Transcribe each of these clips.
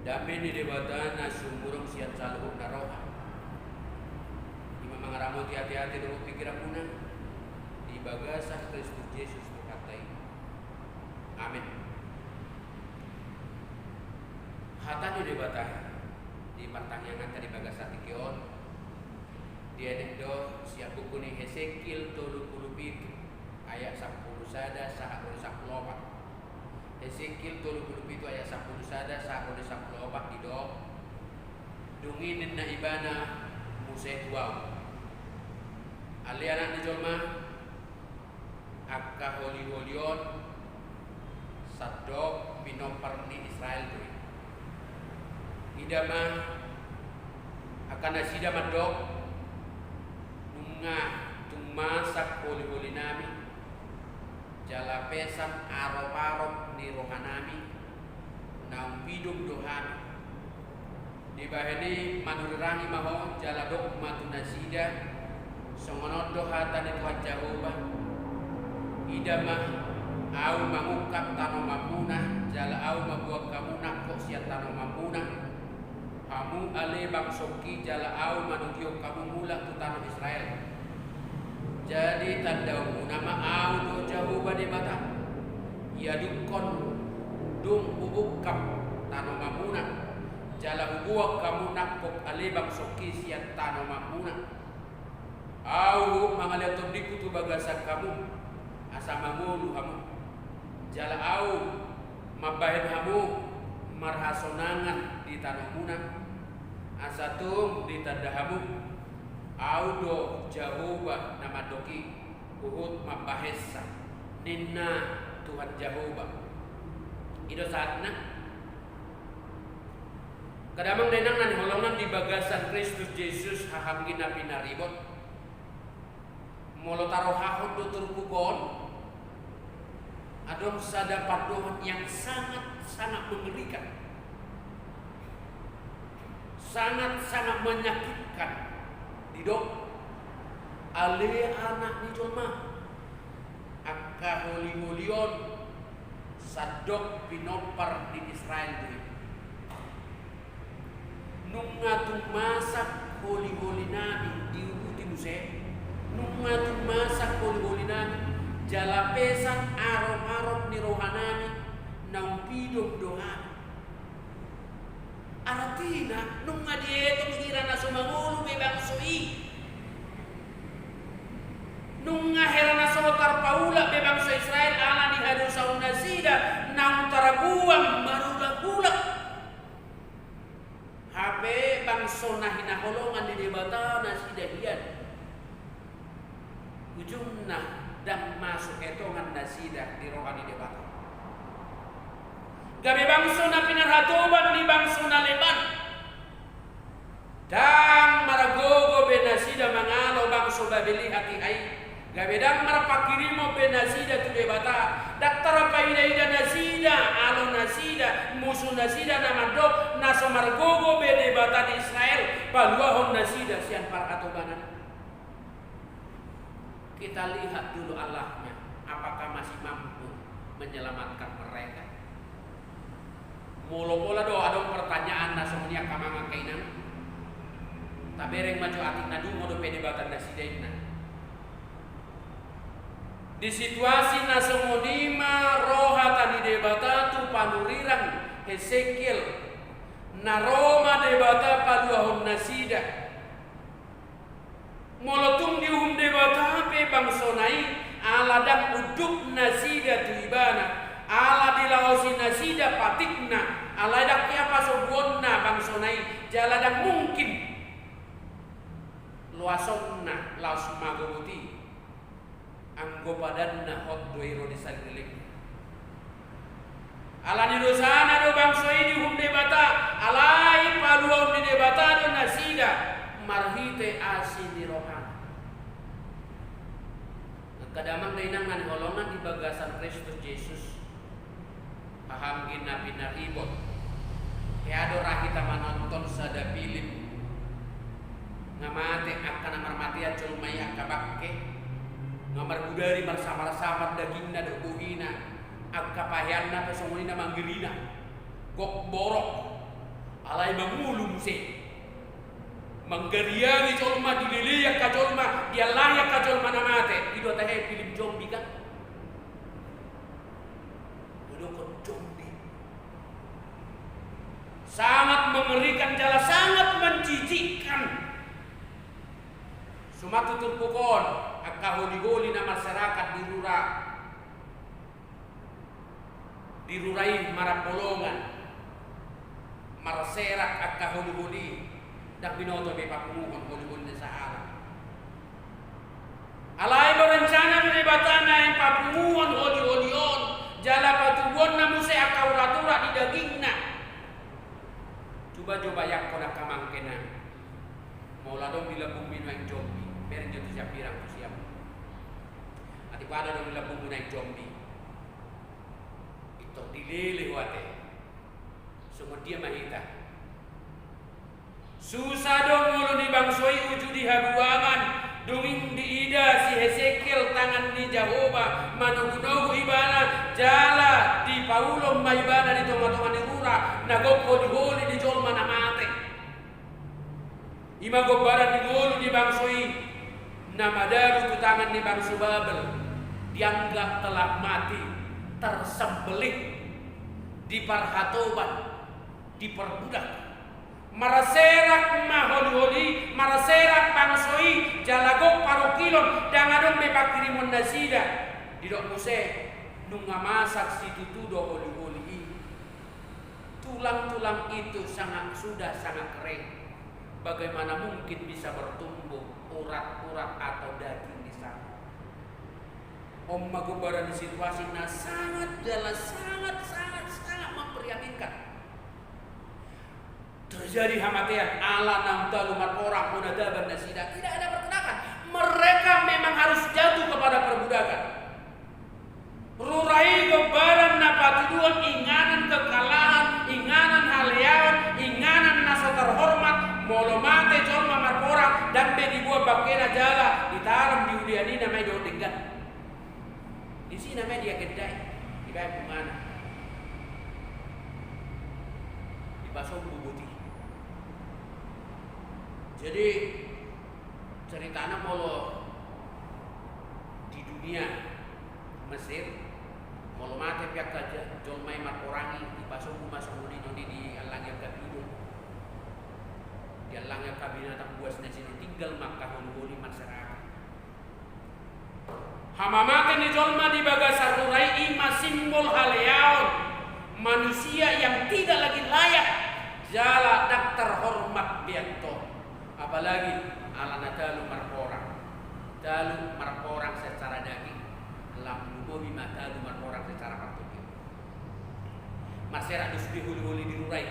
Dami ni debata na sumurong siya sa loob na roha. Di mamangaramo ti hati-hati na pikiran muna. Di baga sa Kristus Jesus berkatay. Amin. Hata ni debata di pertanyaan tadi baga sa tikion. Dia do siap buku ni Hesekiel 37 ayat 10 sada sa 10 Hesekiel 37 ayat 10 sada sa 10 ido dunginin na ibana musay tuaw ali anak ni jolma akka holi-holion sadok pinompar ni Israel tu idama akan nasida madok nunga tumasak holi-holi nami jala pesan arop-arop ni rohanami naung bidung dohami di bahani manurangi maho jala dok matu nasida songonot dohatan Tuhan Jehovah idamah au mangungkap tano mamuna jala au mabuak kamuna kok siat tano mamuna kamu ale bangsoki jala au manugyo kamu mula tu tanah Israel. Jadi tanda nama au jauh bade mata. Ya dukon dung bubukam tano mamuna. Jala ubuak kamu nakok alebang soki siat tano mamuna. Au mangaliatom dikutu bagasan kamu asa mamulu kamu. Jala au mabahin kamu marhasonangan di tano muna. Asa tung di tanda kamu. Audo Jehovah nama doki uhud mabahesa ninna Tuhan Jehovah ido saatna kadamang denang nan holongan di bagasan Kristus Yesus hahamgi nabi naribot molo taruh hahod do turkugon adong sada paduhan yang sangat mengerikan sangat menyakitkan didok ale anak ni jolma akka holi-holion sadok pinompar di Israel dulu nunga tumasak holi-holi nabi diubuti muse nunga tumasak holi-holi nabi jala pesan arop-arop ni rohanami naung pidong doa aratina nunga dieto ngira na sumangulu bebang sui nunga herana sotar paula bebang so Israel ala ni hadu sauna sida nang tarabuang marula-bulak habe bangso na hinaholongan di debata na sida hiyan ujungna dan masuk etongan nasida di rohani debata gabe bangso na pinarhatoban ni bangso na leban dang maragogo benasida mangalo bangso babeli hati ai gabe dang marapakirimo benasida tu debata daktara paida nasida alo nasida musuh nasida namandok naso maragogo be debata di Israel paluahon nasida sian parhatobanan kita lihat dulu Allahnya apakah masih mampu menyelamatkan mereka. Mula-mula do adong pertanyaan na semuanya kamanga kainan. Tabereng maju atik na dungo do pedebatan na sidain na. Di situasi na semunima roha tani debata tu panurirang Hesekiel na Roma debata paduahon nasida. Molotung diuhum debata pe bangsonai aladang uduk nasida tu ibana. Ala dilawasi nasida patikna ala dak apa sobonna bangsonai jaladang mungkin luasonna laus magobuti anggo padanna hot doiro disagrilik ala di dosana do bangsoi di hum debata alai paluon di debata do nasida marhite asin di rohan kadamang dainang nan holongan di bagasan Kristus Yesus pahamgin nabi naribot keadora kita menonton sada film ngamate akan namar matian culmai akabakke ngamar budari marsamar-samar dagingna do buhina akka pahianna pesongulina manggirina gok borok alai mangulu muse manggariangi jolma dililiya ka jolma dia layak ka jolma namate ido tahe film zombie kan ido ko zombie sangat mengerikan jala sangat menjijikkan sumatu turpukon akka holi-holi na masyarakat dirurai marapolongan marserak akka holi-holi dak binoto be papunguhon holi-holi na sa alam alay berencana dari batana yang papunguhon holi-holion jala patubuan na muse akka uratura di dagingna coba-coba yak ko nakamangkena maula dong dilabung mino yang zombie beren jotu siap pirang tu siap ati pada dong dilabung mino yang zombie itu dilele wate semua dia mahita susah dong mulu di bangsoi uju di habuangan dunging di ida si Hesekiel tangan di Jehovah manugunogu ibana jala di Paulo maibana di tonga-tonga di rura nagok holi di jolma namate ima gobaran di ngolu di bangsoi namadagu tu tangan di bangsu Babel dianggap telah mati tersembelih diperhatoban diperbudak maraserak maholi-holi maraserak bangsoi jalagok parokilon dangadong bepakirimun nasida didok muse nunga masak si tutudo holi-holi tulang-tulang itu sudah sangat kering bagaimana mungkin bisa bertumbuh urat-urat atau daging di sana omma gobaran di situasi sangat jelas sangat memprihatinkan terjadi hamatian ala namtalu marporang munadaban nasida tidak ada perbudakan mereka memang harus jatuh kepada perbudakan rurai gobaran napatuduan inganan kekalahan inganan halean inganan nasa terhormat molomate jolma marporang dan dibuat bakena jala ditaram di udiani namanya dodenggan di sini namanya dia kedai di bawah mana di pasong bubuti. Jadi ceritanya kalau di dunia Mesir kalau mati pihak aja jolmai marporangi di pasung masuk di alang yang kabinat di alang yang kabinat tak buas nasi tinggal maka holi masyarakat hama mati di jolma di bagasar rurai ima simbol haleaon manusia yang tidak lagi layak jala dak terhormat bianto apalagi ala nadalu marporang secara daging lam lubo bima dalu marporang secara partuki masyarakat dus dihuli-huli dirurai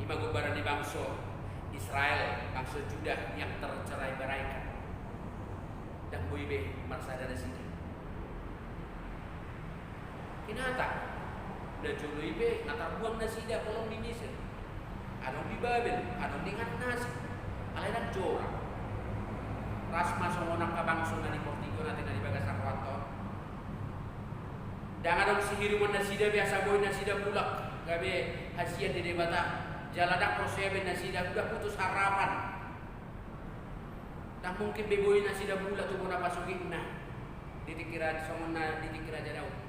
ima gobaran di bangso Israel bangso Judah yang tercerai-beraikan dan boibe marsada sini kinata udah jolo ibe natar buang nasida kolong di Mesir adong di Babel adong dengan nasi alainan jorang rasma songonang kabangso na di Portigo natin na di Bagasar Wato dan adong sihiruman nasida biasa boy nasida bulak gabe hasian di debata jaladak prosebe nasida udah putus harapan dan mungkin beboy nasida bulak tuh guna pasukin nah ditikira songona ditikira jadau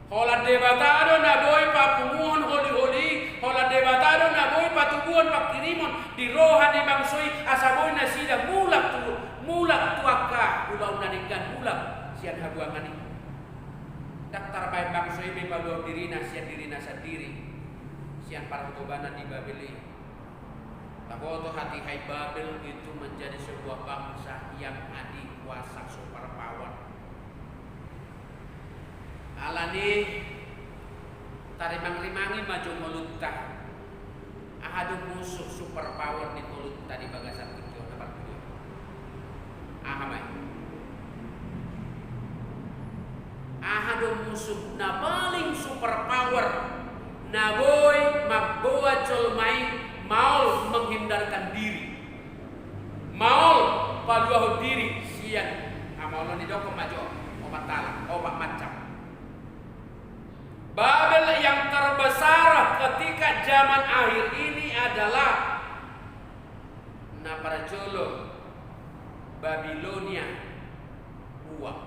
hola debatado na boy papunguhon holi-holi hola debatado na boy patubuan pakirimon di rohan di bangsoi asaboy na sida mulak tuaka ulau naninggan mulak sian habuangan ini daktar baik bangsoi be paluang dirina dirina sendiri sian para tobanan di Babeli taboto hati hai Babel itu menjadi sebuah bangsa yang adik kuasa super power alani tarimang-rimangi maju meluntah ahadu musuh super power di meluntah di Bagasar Kecil dapat dua ahamai ahadu musuh na paling super power na boy magboa colmai maul menghindarkan diri maul paluahu diri sian amaulon di doko majo obat talak obat macam Babel yang terbesar ketika zaman akhir parajolo Babilonia uang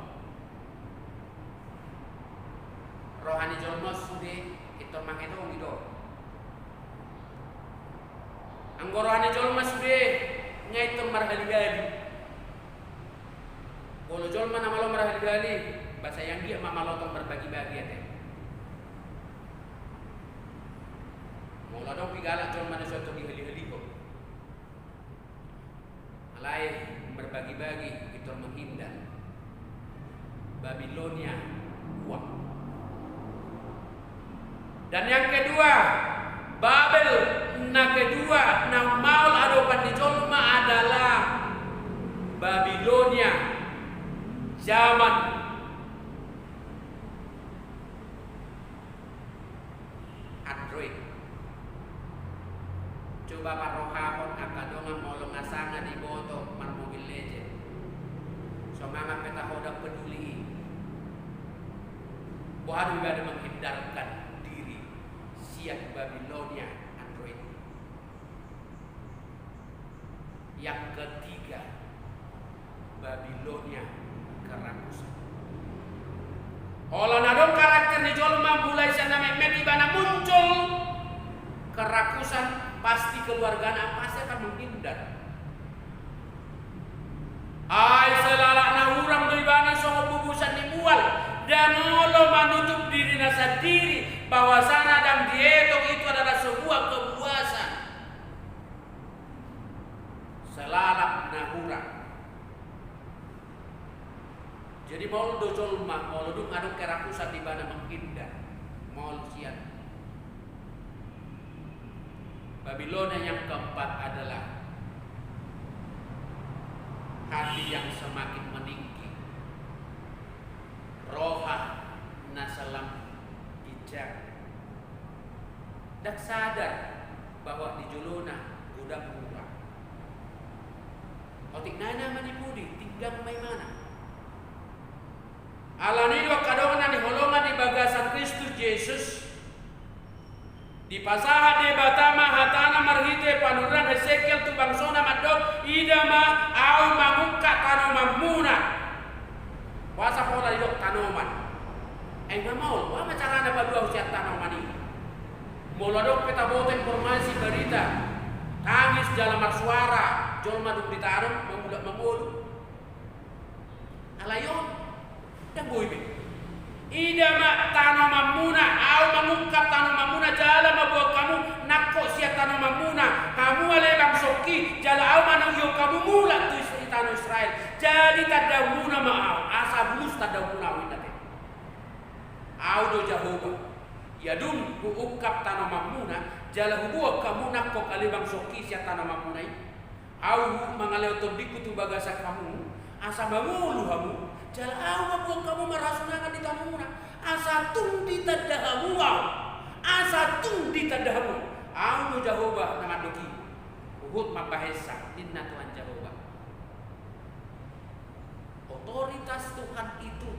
rohani jolma sude itu mangedong itu anggo rohani jolma sude ngaitu marhali-hali kalau jolma nama lo marhali-hali bahasa yang dia mama lotong berbagi-bagi ya teh mau dong pigala jolma na suatu dihali-hali kok alai berbagi-bagi itu menghindar Babilonia uang. Dan yang kedua, Babel na kedua na maul adopan di jolma adalah Babilonia zaman Android. Coba parohahon akadongan molong asanga di boto mar Mobile Legend. Somanga peta hodang peduli. Bukan juga menghindarkan diri siap Babilonia Android. Yang ketiga, Babilonia kerakusan. Kalau nadong karakter di jolma mulai sana memet ibana muncul kerakusan, pasti keluarga pasti akan menghindar. Ai selalakna urang do ibana songo bubusan dimual dan Allah menutup diri sendiri bahwa sana dan dietok itu adalah sebuah kepuasan. Selalak nahura. Jadi mau do jolma, mau do ngaduk kerakusan di mana menghindar. Mau sian. Babilonia yang keempat adalah hati yang semakin meninggi. Roha nasalam bijak. Dak sadar bahwa di juluna gudang murah. Otik nana manipudi tinggal may mana. Alani dua kadongan di holongan di bagasan Kristus Yesus. Di pasaha de batama hatana marhite panuran Hesekiel tu bangsona madok idama au mangukka tanomamuna. Wasa pola dok tanoman. Enggak mau, apa caranya badua usiat tanoman ini? Moladok peta boto informasi berita. Tangis dalam suara, jolma duk ditaruh memulak memulu. Alayon, dan boybe. Idama tanomamuna au mangukka tanomamuna jala mabuat kamu nakko siat tanomamuna. Kamu ale bangsoki jala au manungyo kamu mula tu tanah Israel. Jadi tadamuna ma'au asabus tadamuna winate. Au do Jehovah. Yadun ukap tanomamuna jala hubuak kamu nakko ale bangsoki siat tanomamuna. Au mangaleo todiku tu bagasa kamu asa mangulu kamu. Jala au mabuang kamu merasunakan di tanumuna. Asa tung di tadahamu au. Asa tung di tadahamu. Au do Jehovah nama doki. Uhud mabahesa inna Tuhan Jehovah. Otoritas Tuhan itu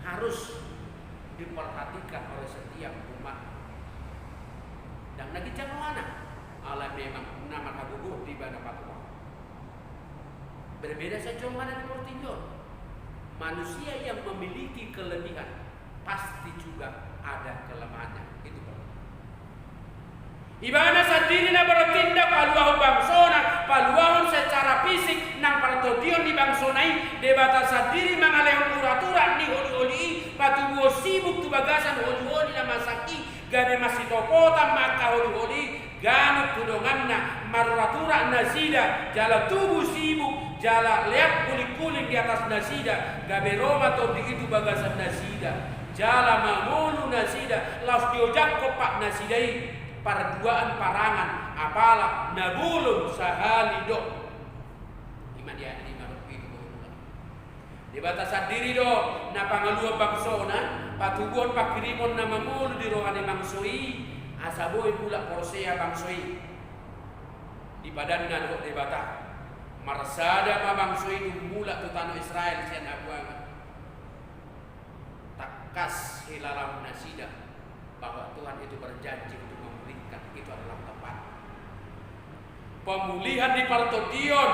harus diperhatikan oleh setiap umat. Dan lagi jangan mana Allah memang nama kagugur di bana patwa. Berbeda saja mana di Portinjol. Manusia yang memiliki kelebihan pasti juga ada kelemahannya. Itu Pak. Ibana sendiri na bertindak paluahon bangsona, paluahon secara fisik nang partodion di bangsonai debata sendiri mangalehon uratura ni holi-holi patubuo sibuk tu bagasan holi-holi na masaki gabe masitopotan maka holi-holi ganut kudonganna maruratura nazida jala tubuh sibuk jala leak kuling-kuling di atas nasida gabe roma to begitu bagasan nasida jala mamulu nasida laus diojak kopak nasidai perduaan parangan apalah nabulun sahalido iman dia lima rupiah di batasan diri do na pangalua bangsona patubuan pakirimon na mamulu di rohani bangsoi asaboy pula porsea bangsoi di badan na do di bata marsada mabangsoi mula tu tanah Israel sian abuangan takas hilalam nasida bahwa Tuhan itu berjanji untuk memberikan itu adalah tepat. pemulihan di Partodion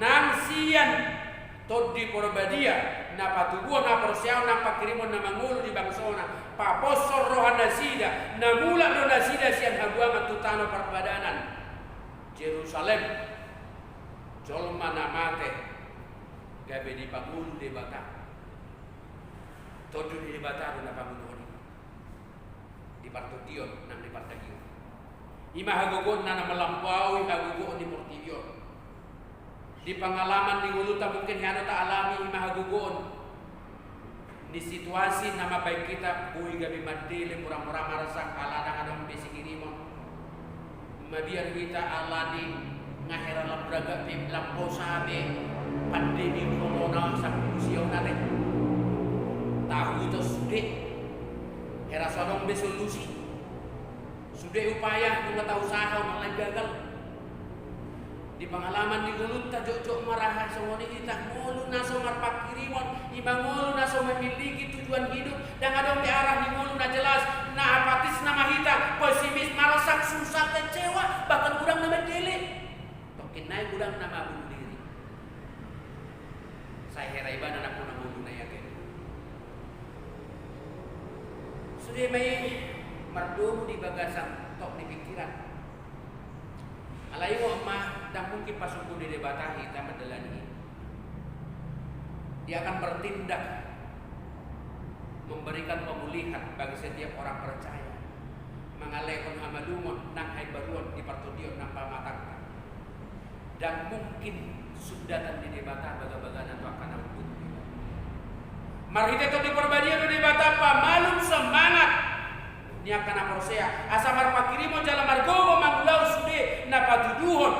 nang sian tot di Porbadia na patubuan na persiaw na pakirimon na mangulo di bangsona paposor rohan nasida na mula do nasida sian habuangan tutano perpadanan Jerusalem jolma na mate gabe di pagulu di bata todu di bata do na pagulu di Partodion nang di Partodion ima hagogon na melampaui hagogon di Portidion di pengalaman di Uluta mungkin hanya tak alami mahagugon di situasi nama baik kita bui gabi madile murah-murah marasang aladang adang besi kirimon mabiar kita alani ngahera lambraga pim lampo sabe pandemi corona sang usia nare tahu itu sudah era sodong besolusi sudah upaya kita tahu usaha malah gagal di pengalaman di Gulut tajok-jok marahan semua kita ngulu naso marpak kirimon imang ngulu naso memiliki tujuan hidup dan ada di arah di ngulu na jelas na apatis nama kita pesimis marasak susah kecewa bahkan kurang nama dele tokin naik kurang nama bunuh diri saya herai badan aku nak bunuh na yakin sudah mai merdu di bagasan tok di pikiran alayo mah dan mungkin pasuku di debatahi dan mendelani dia akan bertindak memberikan pemulihan bagi setiap orang percaya mengalihkan amalumon nang hai baruan di Partodion nang pamatang dan mungkin sudah dan di debata baga-baga atau akan ampun mari kita di Porbadia di debata apa malum semangat ni akan aprosea asamar pakirimo jalan margogo mangulau sude na patuduhon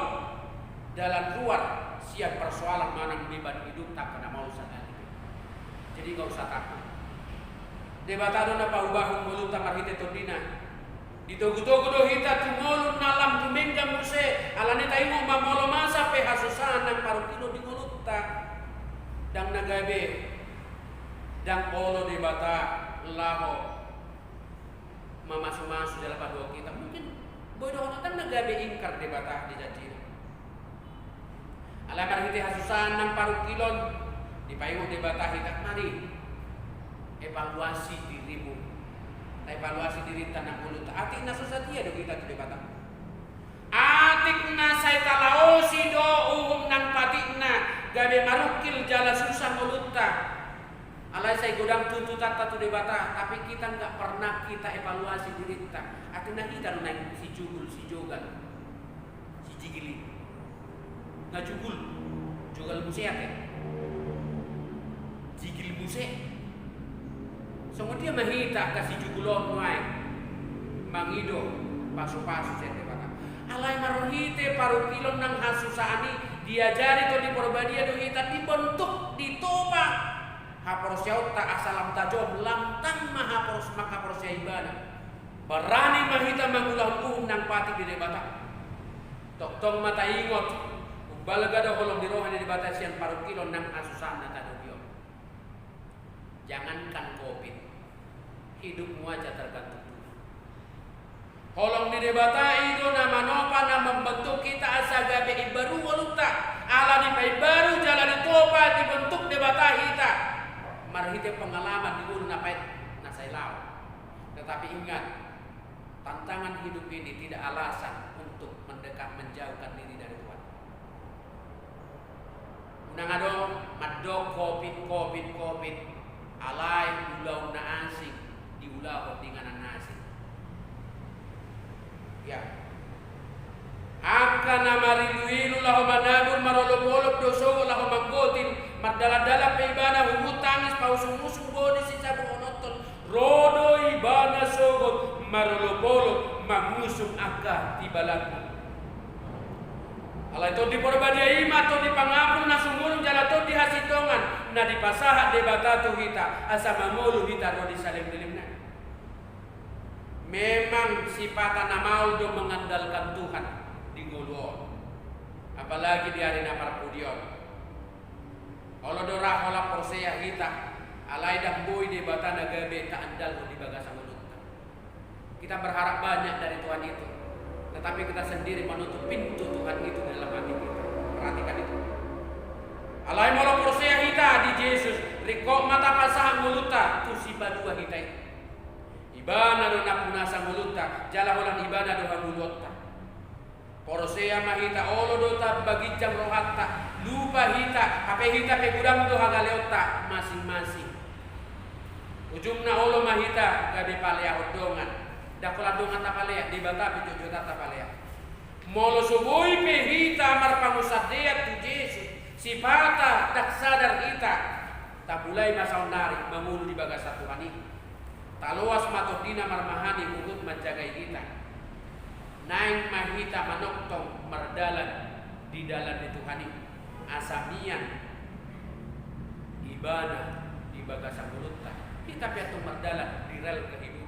dalam luar siap persoalan mana beban hidup tak kena mau sangat jadi gak usah takut debatado na paubahong mulut tamar hite tondina ditogu-togu do hita tumolun nalam tumengga muse alane tayo mamolo masa pe hasusan ng parukino di mulut tak dang nagabe dang polo debata laho masuk-masuk dalam padua kita mungkin bodoh nonton nagabe ingkar debata di jajir alamar hiti hasusan ng parukilon di payung debata kita mari evaluasi dirimu evaluasi diri tanah mulut atik na susatya do kita debata atik na say talaosi do nang patik na gabe marukil jala susah mulutta alai saya godang tuntutan tatu debata tapi kita nggak pernah kita evaluasi diri kita akhirnya kita naik si jugul si jogal si jigili nggak jugal muse ya jigil muse semua dia mahita kasih jugulon wae mangido pasu-pasu saya debata alai marohite parukilon nang hasusani diajari to di Porbadia do kita dibentuk ditoba haporsiaut tak asalam tajom lantang mahapors makaporsia ibadah berani mahita mangulang nang pati di debata tong mata ingot ubalaga do holong di rohan di debata sian parukilon nang asusana tadobio jangankan covid hidupmu aja tergantung holong di debata itu nama nopa nama membentuk kita asa gabe ibaru waluta ala di pai baru jalan topa dibentuk debata kita marhite pengalaman di ulu napait nasailau tetapi ingat tantangan hidup ini tidak alasan untuk mendekat menjauhkan diri dari Tuhan unang ado maddo covid alai ulau na asing di ulau dengan asing ya akan amarilu lahu manabur marolop-olop doso lahu manggotin mardala-dala peibana hutangis pausung-usung bodi si sabung onoton rodo ibana sogot marolop-olop mangusung akah tibalaku alai to di Porbadia ima to di pangapun na sumulung jalato di hasitongan na di pasaha debata tu hita asa mamulu hita ro di saling dilimna memang sifat mau do mengandalkan Tuhan nguluon apalagi di arena Parpudion kalau dorah olah persea kita alai dah boy di bata nagabe tak andal di bagasa mulut kita berharap banyak dari Tuhan itu Tetapi kita sendiri menutup pintu Tuhan itu dalam hati kita. Perhatikan itu. Alai molo prosea hita di Yesus, riko mata pasah muluta tu si badua hita itu. Ibana do napunasa muluta, jala holan ibana do hamuluta. Prosea mahita olo do ta bagijang rohatta, lupa hita, hape hita pe gudang do hagaleota masing-masing. Ujungna olo mahita gabe palea hodongan. Dakola dongan tapalea di bata pe jojo tapalea. Molo subui pe hita mar pangusadea tu Yesus. Sipata tak sadar kita tak mulai masaunari mengulu di bagasa Tuhan ini. Taloas matodina marmahani ukut menjagai kita. Naing mahita manoktong mardalan di dalam di Tuhan ini. Asamian ibadah di bagasa mulutna. Kita piatu mardalan di rel kehidupan.